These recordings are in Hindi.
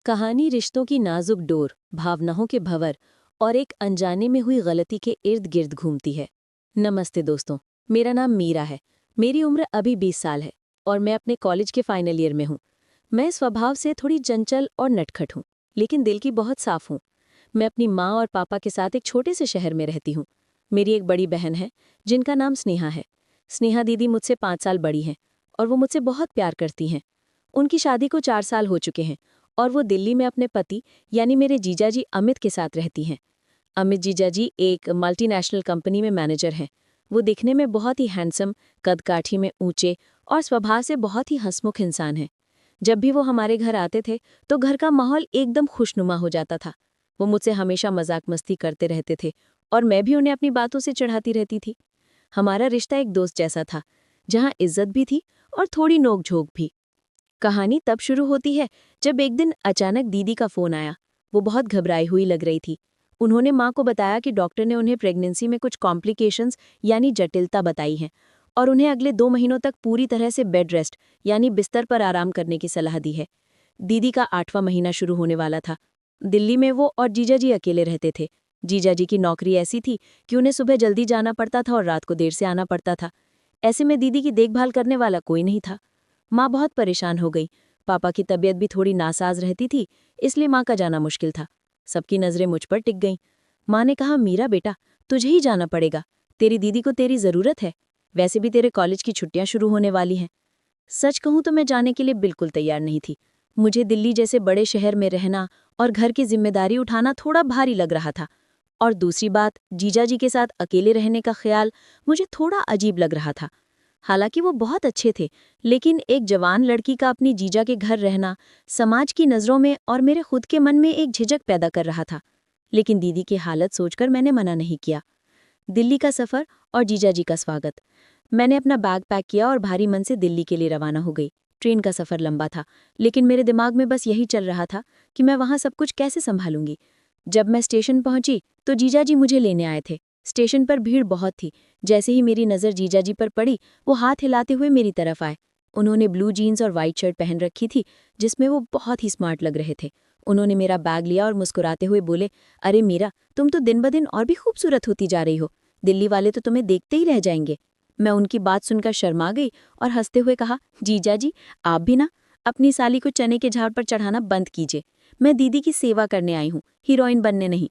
कहानी रिश्तों की नाजुक डोर, भावनाओं के भंवर और एक अनजाने में हुई गलती के इर्द गिर्द घूमती है। नमस्ते दोस्तों, मेरा नाम मीरा है। मेरी उम्र अभी 20 साल है और मैं अपने कॉलेज के फाइनल ईयर में हूँ। मैं स्वभाव से थोड़ी चंचल और नटखट हूँ, लेकिन दिल की बहुत साफ हूँ। मैं अपनी माँ और पापा के साथ एक छोटे से शहर में रहती हूँ। मेरी एक बड़ी बहन है जिनका नाम स्नेहा है। स्नेहा दीदी मुझसे 5 साल बड़ी हैं और वो मुझसे बहुत प्यार करती हैं। उनकी शादी को 4 साल हो चुके हैं और वो दिल्ली में अपने पति यानी मेरे जीजाजी अमित के साथ रहती हैं। अमित जीजाजी एक मल्टीनेशनल कंपनी में मैनेजर हैं। वो दिखने में बहुत ही हैंडसम, कद-काठी में ऊंचे और स्वभाव से बहुत ही हंसमुख इंसान हैं। जब भी वो हमारे घर आते थे तो घर का माहौल एकदम खुशनुमा हो जाता था। वो मुझसे हमेशा मजाक मस्ती करते रहते थे और मैं भी उन्हें अपनी बातों से चिढ़ाती रहती थी। हमारा रिश्ता एक दोस्त जैसा था, जहाँ इज्जत भी थी और थोड़ी नोक-झोंक भी। कहानी तब शुरू होती है जब एक दिन अचानक दीदी का फोन आया। वो बहुत घबराई हुई लग रही थी। उन्होंने माँ को बताया कि डॉक्टर ने उन्हें प्रेगनेंसी में कुछ कॉम्प्लिकेशंस यानी जटिलता बताई है और उन्हें अगले 2 महीनों तक पूरी तरह से बेड रेस्ट यानी बिस्तर पर आराम करने की सलाह दी है। दीदी का 8वां महीना शुरू होने वाला था। दिल्ली में वो और जीजाजी अकेले रहते थे। जीजाजी की नौकरी ऐसी थी कि उन्हें सुबह जल्दी जाना पड़ता था और रात को देर से आना पड़ता था। ऐसे में दीदी की देखभाल करने वाला कोई नहीं था। माँ बहुत परेशान हो गई। पापा की तबीयत भी थोड़ी नासाज रहती थी, इसलिए माँ का जाना मुश्किल था। सबकी नजरें मुझ पर टिक गईं। माँ ने कहा, मीरा बेटा, तुझे ही जाना पड़ेगा। तेरी दीदी को तेरी जरूरत है। वैसे भी तेरे कॉलेज की छुट्टियां शुरू होने वाली हैं। सच कहूं तो मैं जाने के लिए बिल्कुल तैयार नहीं थी। मुझे दिल्ली जैसे बड़े शहर में रहना और घर की जिम्मेदारी उठाना थोड़ा भारी लग रहा था। और दूसरी बात, जीजाजी के साथ अकेले रहने का ख्याल मुझे थोड़ा अजीब लग रहा था। हालांकि वो बहुत अच्छे थे, लेकिन एक जवान लड़की का अपनी जीजा के घर रहना समाज की नज़रों में और मेरे खुद के मन में एक झिझक पैदा कर रहा था। लेकिन दीदी की हालत सोचकर मैंने मना नहीं किया। दिल्ली का सफ़र और जीजाजी का स्वागत। मैंने अपना बैग पैक किया और भारी मन से दिल्ली के लिए रवाना हो गई। ट्रेन का सफ़र लंबा था, लेकिन मेरे दिमाग में बस यही चल रहा था कि मैं वहाँ सब कुछ कैसे संभालूंगी। जब मैं स्टेशन पहुंची तो जीजाजी मुझे लेने आए थे। स्टेशन पर भीड़ बहुत थी। जैसे ही मेरी नज़र जीजाजी पर पड़ी, वो हाथ हिलाते हुए मेरी तरफ आए। उन्होंने ब्लू जीन्स और वाइट शर्ट पहन रखी थी, जिसमें वो बहुत ही स्मार्ट लग रहे थे। उन्होंने मेरा बैग लिया और मुस्कुराते हुए बोले, अरे मीरा, तुम तो दिन ब दिन और भी खूबसूरत होती जा रही हो। दिल्ली वाले तो तुम्हें देखते ही रह जाएंगे। मैं उनकी बात सुनकर शर्मा गई और हंसते हुए कहा, जीजाजी, आप भी ना अपनी साली को चने के झाड़ पर चढ़ाना बंद कीजिए। मैं दीदी की सेवा करने आई हूँ, हीरोइन बनने नहीं।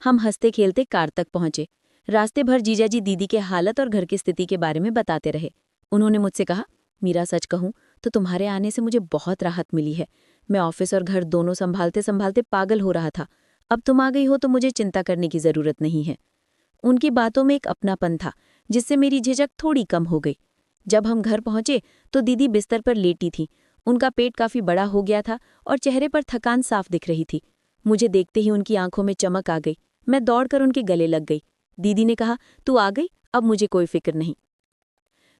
हम हंसते खेलते कार तक पहुंचे। रास्ते भर जीजाजी दीदी के हालत और घर की स्थिति के बारे में बताते रहे। उन्होंने मुझसे कहा, मीरा, सच कहूं तो तुम्हारे आने से मुझे बहुत राहत मिली है। मैं ऑफिस और घर दोनों संभालते संभालते पागल हो रहा था। अब तुम आ गई हो तो मुझे चिंता करने की जरूरत नहीं है। उनकी बातों में एक अपनापन था, जिससे मेरी झिझक थोड़ी कम हो गई। जब हम घर पहुंचे तो दीदी बिस्तर पर लेटी थी। उनका पेट काफी बड़ा हो गया था और चेहरे पर थकान साफ दिख रही थी। मुझे देखते ही उनकी आंखों में चमक आ गई। मैं दौड़कर उनके गले लग गई। दीदी ने कहा, तू आ गई, अब मुझे कोई फिक्र नहीं।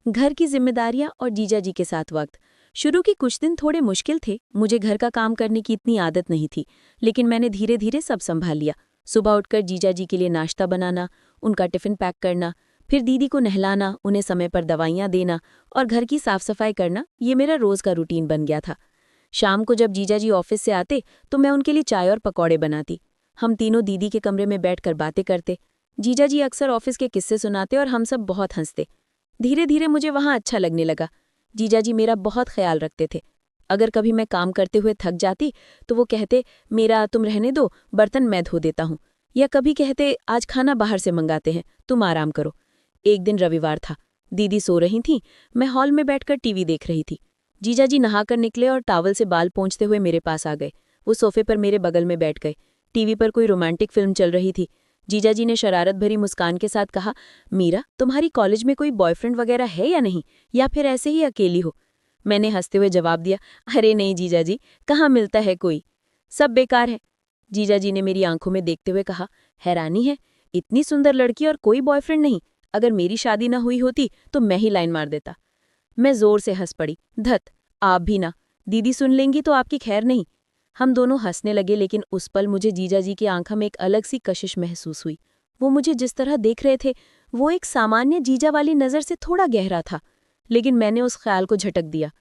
घर की जिम्मेदारियां और जीजाजी के साथ वक्त। शुरू के कुछ दिन थोड़े मुश्किल थे। मुझे घर का काम करने की इतनी आदत नहीं थी, लेकिन मैंने धीरे धीरे सब संभाल लिया। सुबह उठकर जीजाजी के लिए नाश्ता बनाना, उनका टिफिन पैक करना, फिर दीदी को नहलाना, उन्हें समय पर दवाइयाँ देना और घर की साफ सफाई करना, ये मेरा रोज का रूटीन बन गया था। शाम को जब जीजाजी ऑफिस से आते तो मैं उनके लिए चाय और पकौड़े बनाती। हम तीनों दीदी के कमरे में बैठकर बातें करते। जीजाजी अक्सर ऑफिस के किस्से सुनाते और हम सब बहुत हंसते। धीरे धीरे मुझे वहाँ अच्छा लगने लगा। जीजाजी मेरा बहुत ख्याल रखते थे। अगर कभी मैं काम करते हुए थक जाती तो वो कहते, मेरा तुम रहने दो, बर्तन मैं धो देता हूँ। या कभी कहते, आज खाना बाहर से मंगाते हैं, तुम आराम करो। एक दिन रविवार था। दीदी सो रही थीं, मैं हॉल में बैठकर टीवी देख रही थी। जीजाजी नहाकर निकले और टॉवल से बाल पोंछते हुए मेरे पास आ गए। वो सोफे पर मेरे बगल में बैठ गए। टीवी पर कोई रोमांटिक फिल्म चल रही थी। जीजाजी ने शरारत भरी मुस्कान के साथ कहा, मीरा, तुम्हारी कॉलेज में कोई बॉयफ्रेंड वगैरह है या नहीं, या फिर ऐसे ही अकेली हो? मैंने हंसते हुए जवाब दिया, अरे नहीं जीजाजी, कहाँ मिलता है कोई, सब बेकार है। जीजाजी ने मेरी आंखों में देखते हुए कहा, हैरानी है, इतनी सुंदर लड़की और कोई बॉयफ्रेंड नहीं। अगर मेरी शादी न हुई होती तो मैं ही लाइन मार देता। मैं जोर से हंस पड़ी। धत, आप भी ना, दीदी सुन लेंगी तो आपकी खैर नहीं। हम दोनों हंसने लगे, लेकिन उस पल मुझे जीजाजी की आंखों में एक अलग सी कशिश महसूस हुई। वो मुझे जिस तरह देख रहे थे, वो एक सामान्य जीजा वाली नज़र से थोड़ा गहरा था, लेकिन मैंने उस ख्याल को झटक दिया।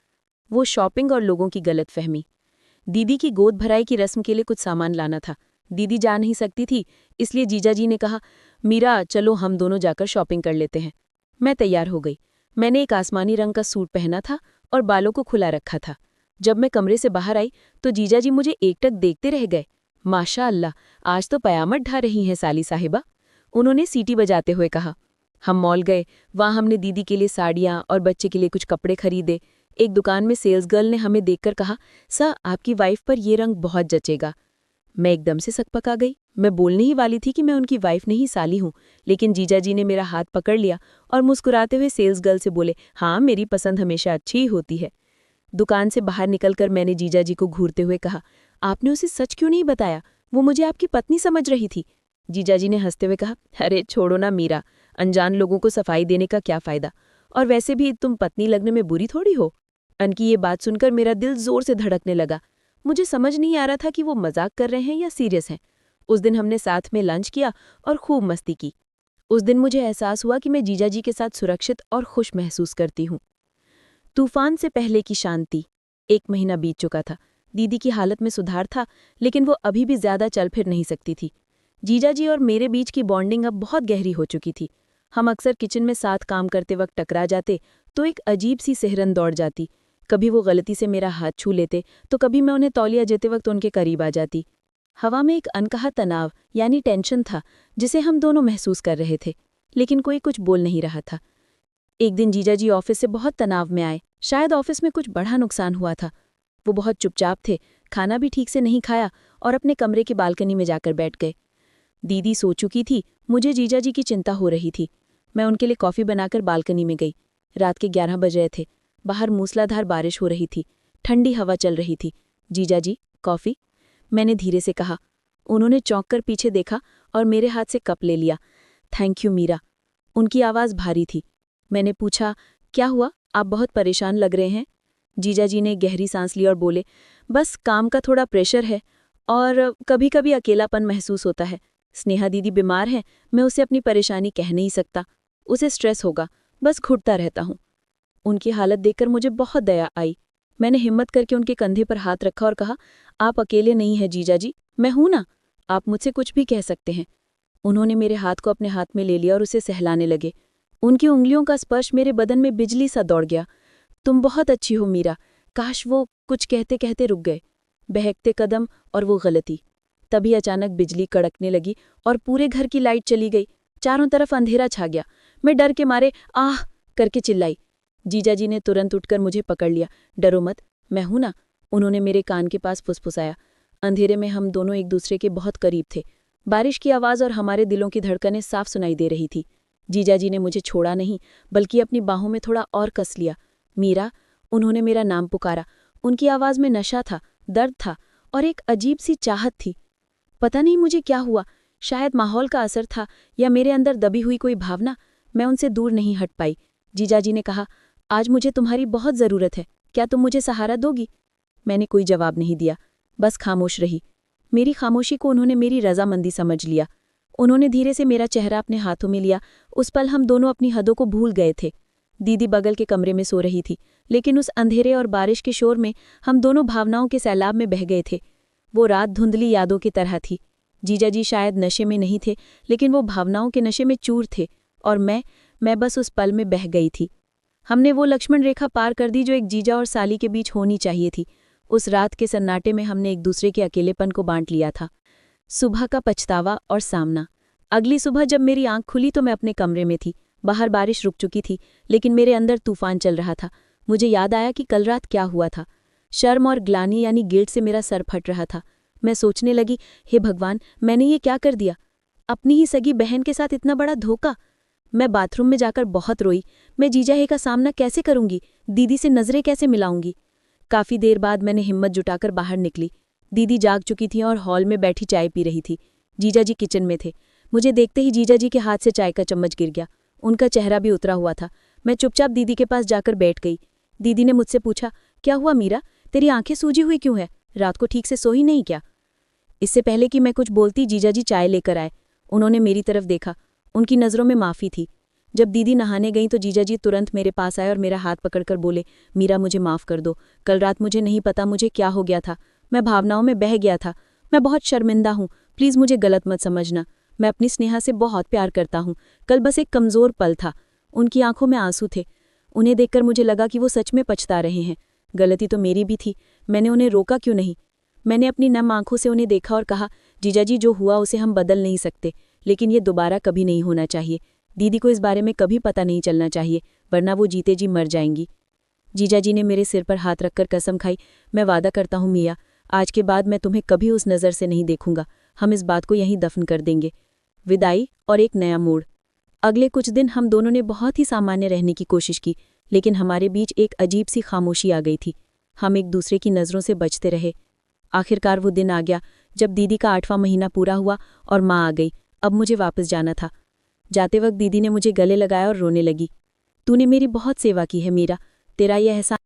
वो शॉपिंग और लोगों की गलतफहमी। दीदी की गोद भराई की रस्म के लिए कुछ सामान लाना था। दीदी जा नहीं सकती थी, इसलिए जीजाजी ने कहा, मीरा चलो हम दोनों जाकर शॉपिंग कर लेते हैं। मैं तैयार हो गई। मैंने एक आसमानी रंग का सूट पहना था और बालों को खुला रखा था। जब मैं कमरे से बाहर आई तो जीजाजी मुझे एकटक देखते रह गए। माशा अल्लाह, आज तो कयामत ढा रही हैं साली साहिबा, उन्होंने सीटी बजाते हुए कहा। हम मॉल गए। वहाँ हमने दीदी के लिए साड़ियाँ और बच्चे के लिए कुछ कपड़े खरीदे। एक दुकान में सेल्स गर्ल ने हमें देखकर कहा, सर आपकी वाइफ पर ये रंग बहुत जचेगा। मैं एकदम से सकपका गई। मैं बोलने ही वाली थी कि मैं उनकी वाइफ नहीं साली हूँ, लेकिन जीजाजी ने मेरा हाथ पकड़ लिया और मुस्कुराते हुए सेल्स गर्ल से बोले, हाँ मेरी पसंद हमेशा अच्छी ही होती है। दुकान से बाहर निकलकर मैंने जीजाजी को घूरते हुए कहा, आपने उसे सच क्यों नहीं बताया? वो मुझे आपकी पत्नी समझ रही थी। जीजाजी ने हंसते हुए कहा, अरे छोड़ो ना मीरा, अनजान लोगों को सफाई देने का क्या फायदा, और वैसे भी तुम पत्नी लगने में बुरी थोड़ी हो। अनकी ये बात सुनकर मेरा दिल जोर से धड़कने लगा। मुझे समझ नहीं आ रहा था कि वो मजाक कर रहे हैं या सीरियस हैं। उस दिन हमने साथ में लंच किया और खूब मस्ती की। उस दिन मुझे एहसास हुआ कि मैं जीजाजी के साथ सुरक्षित और खुश महसूस करती हूँ। तूफान से पहले की शांति। 1 महीना बीत चुका था। दीदी की हालत में सुधार था, लेकिन वो अभी भी ज्यादा चल फिर नहीं सकती थी। जीजाजी और मेरे बीच की बॉन्डिंग अब बहुत गहरी हो चुकी थी। हम अक्सर किचन में साथ काम करते वक्त टकरा जाते तो एक अजीब सी सिहरन दौड़ जाती। कभी वो गलती से मेरा हाथ छू लेते तो कभी मैं उन्हें तौलिया देते वक्त उनके करीब आ जाती। हवा में एक अनकहा तनाव यानी टेंशन था, जिसे हम दोनों महसूस कर रहे थे, लेकिन कोई कुछ बोल नहीं रहा था। एक दिन जीजाजी ऑफिस से बहुत तनाव में आए। शायद ऑफिस में कुछ बड़ा नुकसान हुआ था। वो बहुत चुपचाप थे, खाना भी ठीक से नहीं खाया और अपने कमरे की बालकनी में जाकर बैठ गए। दीदी सो चुकी थी, मुझे जीजाजी की चिंता हो रही थी। मैं उनके लिए कॉफ़ी बनाकर बालकनी में गई। रात के 11 बज रहे थे। बाहर मूसलाधार बारिश हो रही थी, ठंडी हवा चल रही थी। जीजाजी, कॉफ़ी? मैंने धीरे से कहा। उन्होंने चौंक कर पीछे देखा और मेरे हाथ से कप ले लिया। Thank you Meera. उनकी आवाज़ भारी थी। मैंने पूछा, क्या हुआ, आप बहुत परेशान लग रहे हैं? जीजाजी ने गहरी सांस ली और बोले, बस काम का थोड़ा प्रेशर है और कभी कभी अकेलापन महसूस होता है। स्नेहा दीदी बीमार है, मैं उसे अपनी परेशानी कह नहीं सकता। उसे स्ट्रेस होगा, बस घुटता रहता हूँ। उनकी हालत देखकर मुझे बहुत दया आई। मैंने हिम्मत करके उनके कंधे पर हाथ रखा और कहा, आप अकेले नहीं हैं जीजाजी, मैं हूं ना, आप मुझसे कुछ भी कह सकते हैं। उन्होंने मेरे हाथ को अपने हाथ में ले लिया और उसे सहलाने लगे। उनकी उंगलियों का स्पर्श मेरे बदन में बिजली सा दौड़ गया। तुम बहुत अच्छी हो मीरा। काश वो कुछ कहते कहते रुक गए। बहकते कदम और वो गलती। तभी अचानक बिजली कड़कने लगी और पूरे घर की लाइट चली गई। चारों तरफ अंधेरा छा गया। मैं डर के मारे आह करके चिल्लाई। जीजाजी ने तुरंत उठकर मुझे पकड़ लिया। डरो मत, मैं हूं ना, उन्होंने मेरे कान के पास फुसफुसाया। अंधेरे में हम दोनों एक दूसरे के बहुत करीब थे। बारिश की आवाज़ और हमारे दिलों की धड़कनें साफ सुनाई दे रही थी। जीजाजी ने मुझे छोड़ा नहीं, बल्कि अपनी बाहों में थोड़ा और कस लिया। मीरा, उन्होंने मेरा नाम पुकारा। उनकी आवाज़ में नशा था, दर्द था और एक अजीब सी चाहत थी। पता नहीं मुझे क्या हुआ, शायद माहौल का असर था या मेरे अंदर दबी हुई कोई भावना। मैं उनसे दूर नहीं हट पाई। जीजाजी ने कहा, आज मुझे तुम्हारी बहुत ज़रूरत है, क्या तुम मुझे सहारा दोगी? मैंने कोई जवाब नहीं दिया, बस खामोश रही। मेरी खामोशी को उन्होंने मेरी रजामंदी समझ लिया। उन्होंने धीरे से मेरा चेहरा अपने हाथों में लिया। उस पल हम दोनों अपनी हदों को भूल गए थे। दीदी बगल के कमरे में सो रही थी, लेकिन उस अंधेरे और बारिश के शोर में हम दोनों भावनाओं के सैलाब में बह गए थे। वो रात धुंधली यादों की तरह थी। जीजाजी शायद नशे में नहीं थे, लेकिन वो भावनाओं के नशे में चूर थे, और मैं बस उस पल में बह गई थी। हमने वो लक्ष्मण रेखा पार कर दी जो एक जीजा और साली के बीच होनी चाहिए थी। उस रात के सन्नाटे में हमने एक दूसरे के अकेलेपन को बांट लिया था। सुबह का पछतावा और सामना। अगली सुबह जब मेरी आंख खुली तो मैं अपने कमरे में थी। बाहर बारिश रुक चुकी थी, लेकिन मेरे अंदर तूफान चल रहा था। मुझे याद आया कि कल रात क्या हुआ था। शर्म और ग्लानि यानी गिल्ट से मेरा सर फट रहा था। मैं सोचने लगी, हे भगवान, मैंने ये क्या कर दिया? अपनी ही सगी बहन के साथ इतना बड़ा धोखा। मैं बाथरूम में जाकर बहुत रोई। मैं जीजाजी का सामना कैसे करूंगी? दीदी से नजरें कैसे मिलाऊंगी? काफी देर बाद मैंने हिम्मत जुटाकर बाहर निकली। दीदी जाग चुकी थी और हॉल में बैठी चाय पी रही थी। जीजाजी किचन में थे। मुझे देखते ही जीजाजी के हाथ से चाय का चम्मच गिर गया। उनका चेहरा भी उतरा हुआ था। मैं चुपचाप दीदी के पास जाकर बैठ गई। दीदी ने मुझसे पूछा, क्या हुआ मीरा, तेरी आंखें सूजी हुई क्यों है? रात को ठीक से सोई नहीं क्या? इससे पहले कि मैं कुछ बोलती, जीजाजी चाय लेकर आए। उन्होंने मेरी तरफ देखा। उनकी नज़रों में माफ़ी थी। जब दीदी नहाने गईं तो जीजाजी तुरंत मेरे पास आए और मेरा हाथ पकड़कर बोले, मीरा मुझे माफ़ कर दो, कल रात मुझे नहीं पता मुझे क्या हो गया था। मैं भावनाओं में बह गया था। मैं बहुत शर्मिंदा हूँ, प्लीज़ मुझे गलत मत समझना। मैं अपनी स्नेहा से बहुत प्यार करता हूँ। कल बस एक कमज़ोर पल था। उनकी आंखों में आंसू थे। उन्हें देखकर मुझे लगा कि वो सच में पछता रहे हैं। गलती तो मेरी भी थी, मैंने उन्हें रोका क्यों नहीं। मैंने अपनी नम आंखों से उन्हें देखा और कहा, जीजाजी जो हुआ उसे हम बदल नहीं सकते, लेकिन ये दोबारा कभी नहीं होना चाहिए। दीदी को इस बारे में कभी पता नहीं चलना चाहिए, वरना वो जीते जी मर जाएंगी। जीजाजी ने मेरे सिर पर हाथ रखकर कसम खाई, मैं वादा करता हूँ मिया, आज के बाद मैं तुम्हें कभी उस नज़र से नहीं देखूंगा। हम इस बात को यहीं दफन कर देंगे। विदाई और एक नया मोड़। अगले कुछ दिन हम दोनों ने बहुत ही सामान्य रहने की कोशिश की, लेकिन हमारे बीच एक अजीब सी खामोशी आ गई थी। हम एक दूसरे की नज़रों से बचते रहे। आखिरकार वो दिन आ गया जब दीदी का 8वां महीना पूरा हुआ और माँ आ गई। अब मुझे वापस जाना था। जाते वक्त दीदी ने मुझे गले लगाया और रोने लगी। तूने मेरी बहुत सेवा की है मीरा, तेरा यह एहसान